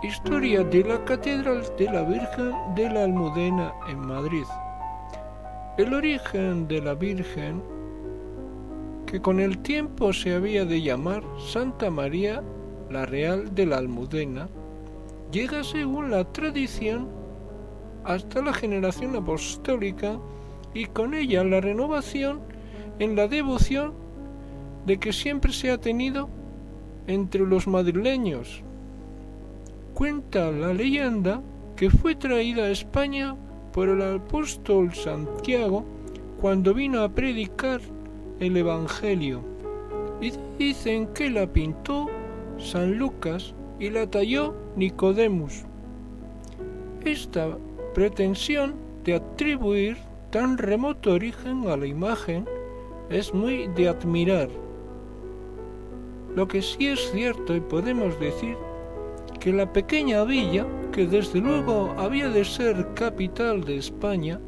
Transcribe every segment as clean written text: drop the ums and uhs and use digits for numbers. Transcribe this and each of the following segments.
Historia de la Catedral de la Virgen de la Almudena en Madrid. El origen de la Virgen, que con el tiempo se había de llamar Santa María la Real de la Almudena, llega según la tradición hasta la generación apostólica y con ella la renovación en la devoción de que siempre se ha tenido entre los madrileños. Cuenta la leyenda que fue traída a España por el apóstol Santiago cuando vino a predicar el Evangelio, y dicen que la pintó San Lucas y la talló Nicodemus. Esta pretensión de atribuir tan remoto origen a la imagen es muy de admirar. Lo que sí es cierto y podemos decir que la pequeña villa, que desde luego había de ser capital de España,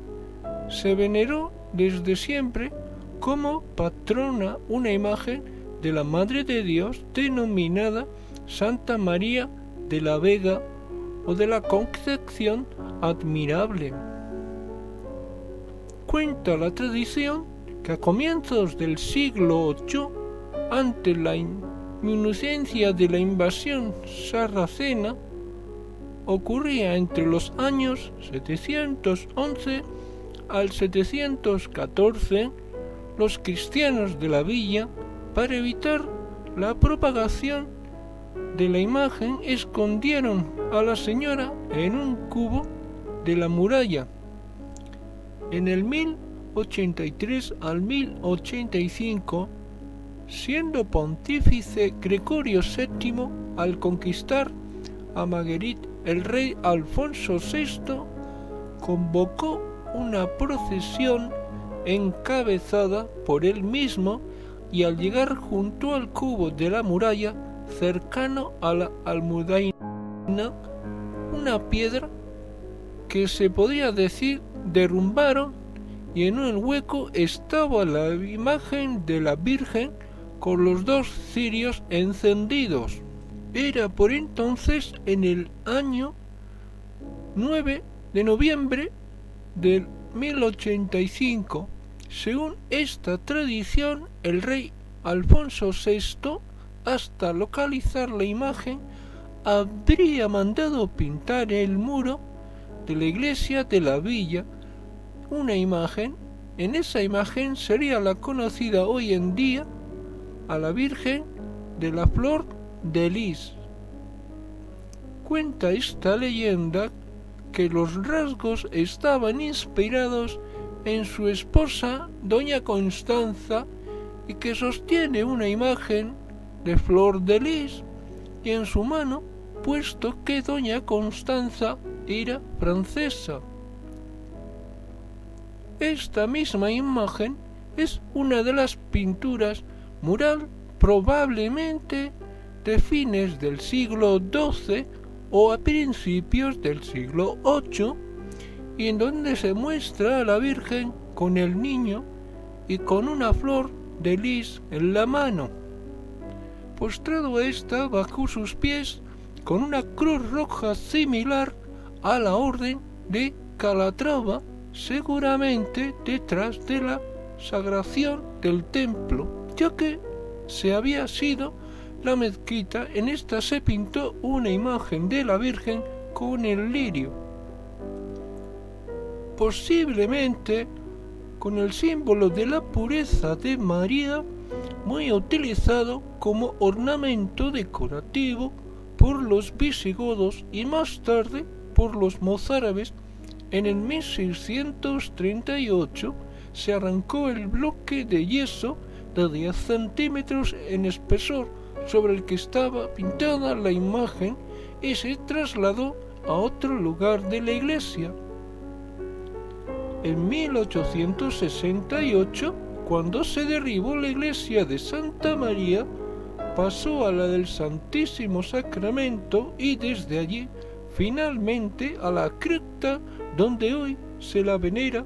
se veneró desde siempre como patrona una imagen de la Madre de Dios denominada Santa María de la Vega o de la Concepción Admirable. Cuenta la tradición que a comienzos del siglo VIII, ante la inminencia de la invasión sarracena, ocurría entre los años 711 al 714, los cristianos de la villa, para evitar la propagación de la imagen, escondieron a la señora en un cubo de la muralla. En el 1083 al 1085, siendo pontífice Gregorio VII, al conquistar a Marguerite, el rey Alfonso VI convocó una procesión encabezada por él mismo, y al llegar junto al cubo de la muralla, cercano a la almudaina, una piedra que se podría decir derrumbaron, y en un hueco estaba la imagen de la Virgen con los dos cirios encendidos. Era por entonces en el año 9 de noviembre del 1085. Según esta tradición, el rey Alfonso VI, hasta localizar la imagen, habría mandado pintar el muro de la iglesia de la villa una imagen. En esa imagen sería la conocida hoy en día a la Virgen de la Flor de Lis. Cuenta esta leyenda que los rasgos estaban inspirados en su esposa doña Constanza, y que sostiene una imagen de Flor de Lis y en su mano, puesto que doña Constanza era francesa. Esta misma imagen es una de las pinturas mural probablemente de fines del siglo XII o a principios del siglo VIII, y en donde se muestra a la Virgen con el niño y con una flor de lis en la mano, postrado ésta bajo sus pies, con una cruz roja similar a la Orden de Calatrava, seguramente detrás de la sagración del templo, ya que se había sido la mezquita. En esta se pintó una imagen de la Virgen con el lirio, posiblemente con el símbolo de la pureza de María, muy utilizado como ornamento decorativo por los visigodos y más tarde por los mozárabes. En el 1638 se arrancó el bloque de yeso de 10 centímetros en espesor sobre el que estaba pintada la imagen y se trasladó a otro lugar de la iglesia. En 1868, cuando se derribó la iglesia de Santa María, pasó a la del Santísimo Sacramento y desde allí finalmente a la cripta donde hoy se la venera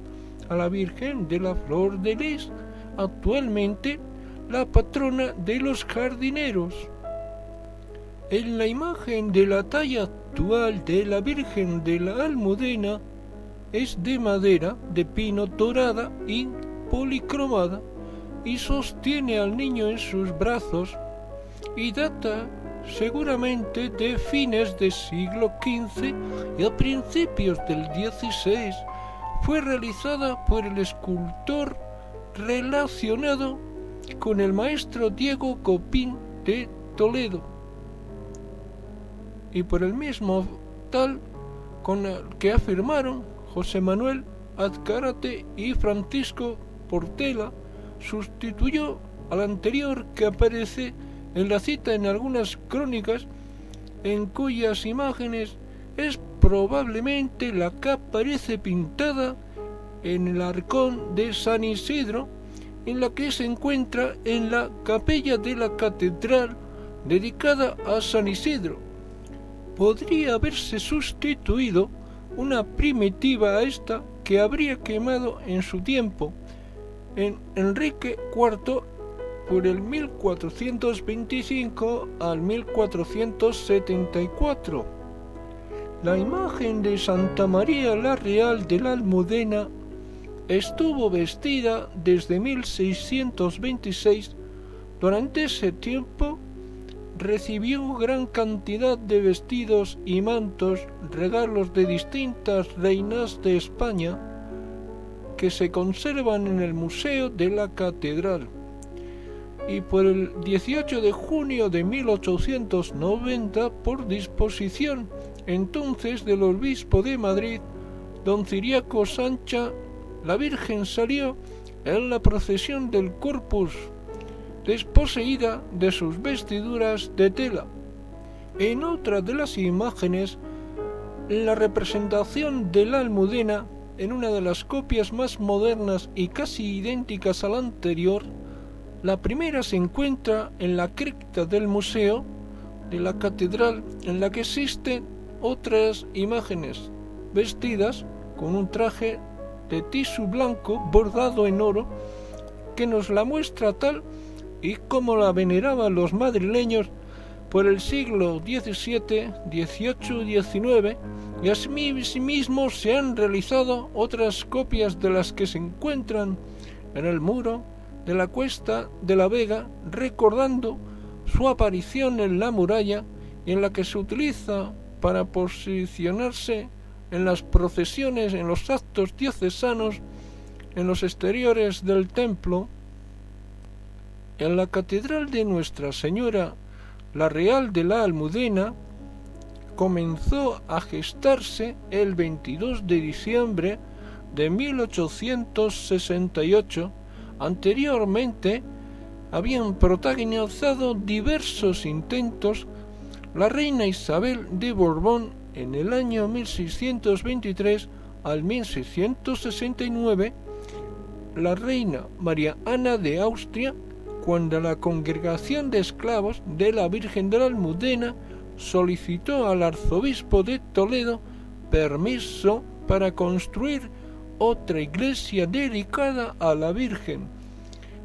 a la Virgen de la Flor de Lis, actualmente la patrona de los jardineros. En la imagen de la talla actual de la Virgen de la Almudena es de madera de pino dorada y policromada y sostiene al niño en sus brazos y data seguramente de fines del siglo XV y a principios del XVI. Fue realizada por el escultor relacionado con el maestro Diego Copín de Toledo y por el mismo tal con el que afirmaron José Manuel Azcárate y Francisco Portela. Sustituyó al anterior que aparece en la cita en algunas crónicas, en cuyas imágenes es probablemente la que aparece pintada en el arcón de San Isidro, en la que se encuentra en la capilla de la catedral dedicada a San Isidro. Podría haberse sustituido una primitiva a esta que habría quemado en su tiempo en Enrique IV por el 1425 al 1474. La imagen de Santa María la Real de la Almudena estuvo vestida desde 1626. Durante ese tiempo recibió gran cantidad de vestidos y mantos, regalos de distintas reinas de España, que se conservan en el Museo de la Catedral. Y por el 18 de junio de 1890, por disposición entonces del obispo de Madrid, don Ciriaco Sancha, la Virgen salió en la procesión del Corpus, desposeída de sus vestiduras de tela. En otra de las imágenes, la representación de la Almudena, en una de las copias más modernas y casi idénticas a la anterior, la primera se encuentra en la cripta del museo de la catedral, en la que existen otras imágenes vestidas con un traje de tisú blanco bordado en oro, que nos la muestra tal y como la veneraban los madrileños por el siglo XVII, XVIII y XIX, y asimismo se han realizado otras copias de las que se encuentran en el muro de la Cuesta de la Vega, recordando su aparición en la muralla y en la que se utiliza para posicionarse en las procesiones, en los actos diocesanos, en los exteriores del templo. En la Catedral de Nuestra Señora la Real de la Almudena comenzó a gestarse el 22 de diciembre de 1868. Anteriormente habían protagonizado diversos intentos la reina Isabel de Borbón en el año 1623 al 1669, la reina María Ana de Austria, cuando la Congregación de Esclavos de la Virgen de la Almudena solicitó al arzobispo de Toledo permiso para construir otra iglesia dedicada a la Virgen,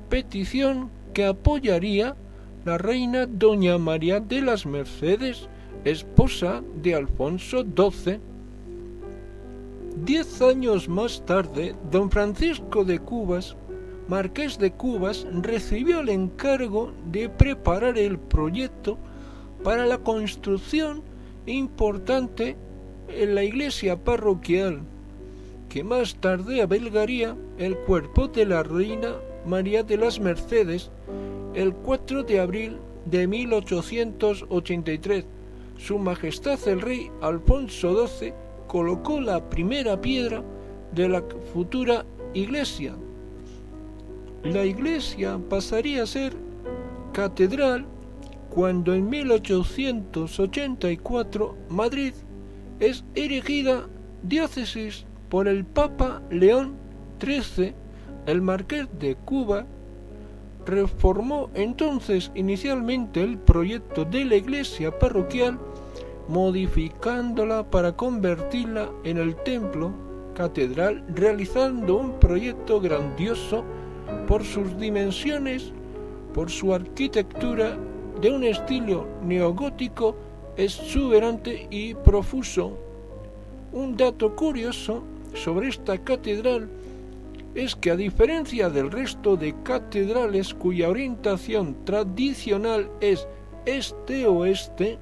petición que apoyaría la reina doña María de las Mercedes, esposa de Alfonso XII. 10 años más tarde, don Francisco de Cubas, marqués de Cubas, recibió el encargo de preparar el proyecto para la construcción importante en la iglesia parroquial, que más tarde albergaría el cuerpo de la reina María de las Mercedes. El 4 de abril de 1883, Su Majestad el Rey Alfonso XII colocó la primera piedra de la futura iglesia. La iglesia pasaría a ser catedral cuando en 1884 Madrid es erigida diócesis por el Papa León XIII. El marqués de Cuba reformó entonces inicialmente el proyecto de la iglesia parroquial, modificándola para convertirla en el templo catedral, realizando un proyecto grandioso por sus dimensiones, por su arquitectura, de un estilo neogótico exuberante y profuso. Un dato curioso sobre esta catedral es que, a diferencia del resto de catedrales cuya orientación tradicional es este-oeste,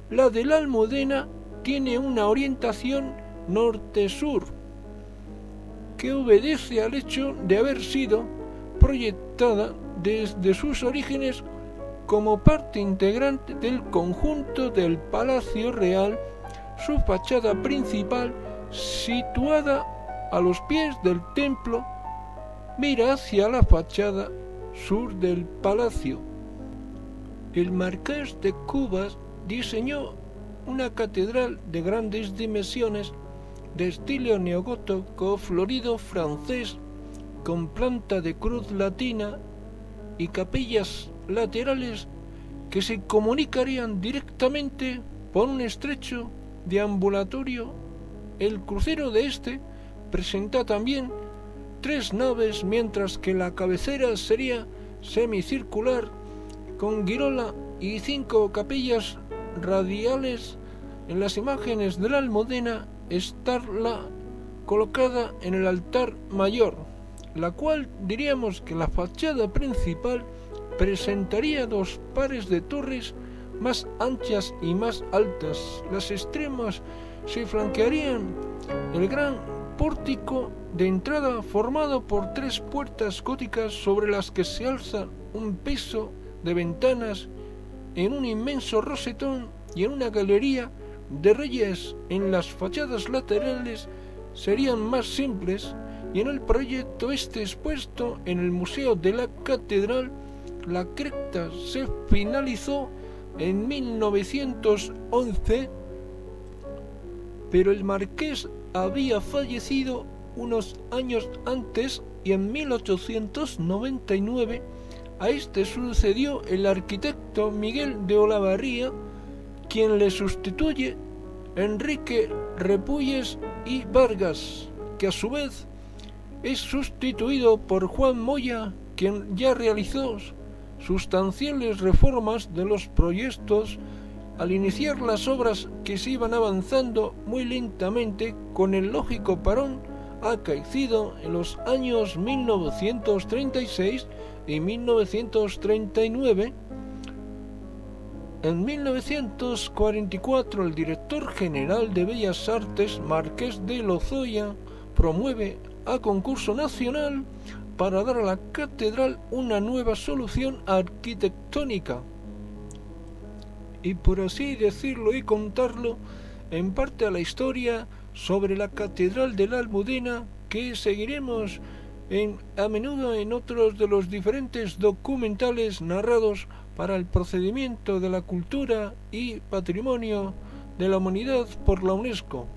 la de la Almudena tiene una orientación norte-sur, que obedece al hecho de haber sido proyectada desde sus orígenes como parte integrante del conjunto del Palacio Real. Su fachada principal, situada a los pies del templo, mira hacia la fachada sur del palacio. El marqués de Cubas diseñó una catedral de grandes dimensiones de estilo neogótico florido francés, con planta de cruz latina y capillas laterales que se comunicarían directamente por un estrecho deambulatorio. El crucero de este presenta también 3 naves, mientras que la cabecera sería semicircular, con girola y 5 capillas radiales. En las imágenes de la Almudena está la colocada en el altar mayor, la cual diríamos que la fachada principal presentaría 2 pares de torres más anchas y más altas. Las extremas se flanquearían el gran pórtico de entrada, formado por 3 puertas góticas sobre las que se alza un piso de ventanas en un inmenso rosetón, y en una galería de reyes. En las fachadas laterales serían más simples, y en el proyecto expuesto en el Museo de la Catedral, la cripta se finalizó en 1911, pero el marqués había fallecido unos años antes, y en 1899 a este sucedió el arquitecto Miguel de Olavarría, quien le sustituye Enrique Repulles y Vargas, que a su vez es sustituido por Juan Moya, quien ya realizó sustanciales reformas de los proyectos al iniciar las obras, que se iban avanzando muy lentamente, con el lógico parón acaecido en los años 1936 y 1939. En 1944 el director general de Bellas Artes, Marqués de Lozoya, promueve a concurso nacional para dar a la catedral una nueva solución arquitectónica. Y por así decirlo y contarlo, en parte a la historia sobre la Catedral de la Almudena, que seguiremos a menudo en otros de los diferentes documentales narrados para el procedimiento de la cultura y patrimonio de la humanidad por la UNESCO.